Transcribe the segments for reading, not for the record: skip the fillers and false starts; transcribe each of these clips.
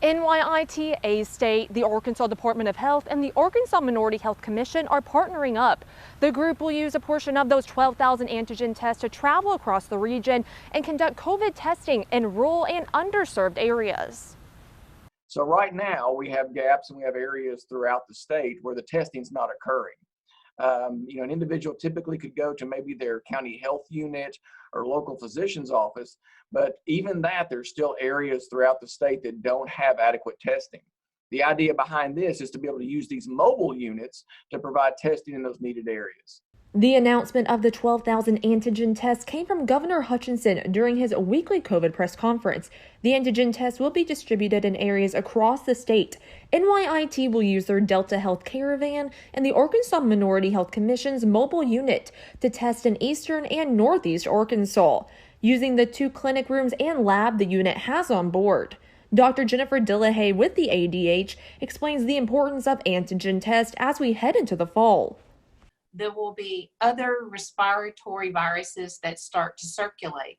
NYIT, A-State, the Arkansas Department of Health, and the Arkansas Minority Health Commission are partnering up. The group will use a portion of those 12,000 antigen tests to travel across the region and conduct COVID testing in rural and underserved areas. So right now we have gaps and we have areas throughout the state where the testing is not occurring. An individual typically could go to maybe their county health unit or local physician's office, but even that, there's still areas throughout the state that don't have adequate testing. The idea behind this is to be able to use these mobile units to provide testing in those needed areas. The announcement of the 12,000 antigen tests came from Governor Hutchinson during his weekly COVID press conference. The antigen tests will be distributed in areas across the state. NYIT will use their Delta Health Caravan and the Arkansas Minority Health Commission's mobile unit to test in eastern and northeast Arkansas, using the 2 clinic rooms and lab the unit has on board. Dr. Jennifer Dillahay with the ADH explains the importance of antigen tests as we head into the fall. There will be other respiratory viruses that start to circulate,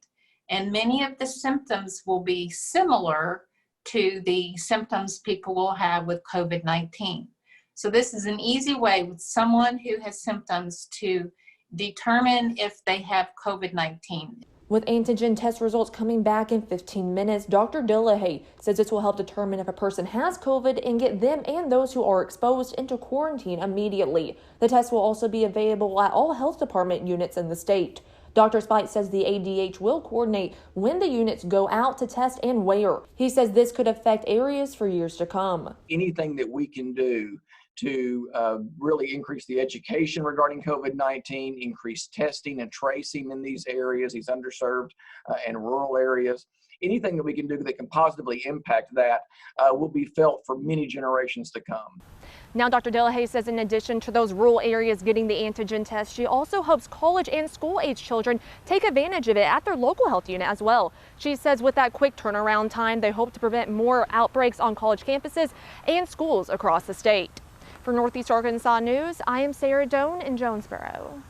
and many of the symptoms will be similar to the symptoms people will have with COVID-19. So this is an easy way with someone who has symptoms to determine if they have COVID-19. With antigen test results coming back in 15 minutes, Dr. Dillahay says this will help determine if a person has COVID and get them and those who are exposed into quarantine immediately. The test will also be available at all health department units in the state. Dr. Spite says the ADH will coordinate when the units go out to test and where. He says this could affect areas for years to come. Anything that we can do to really increase the education regarding COVID-19, increase testing and tracing in these areas, these underserved and rural areas. Anything that we can do that can positively impact that will be felt for many generations to come. Now, Dr. Dillahay says in addition to those rural areas getting the antigen test, she also hopes college and school-age children take advantage of it at their local health unit as well. She says with that quick turnaround time, they hope to prevent more outbreaks on college campuses and schools across the state. For Northeast Arkansas News, I am Sarah Doan in Jonesboro.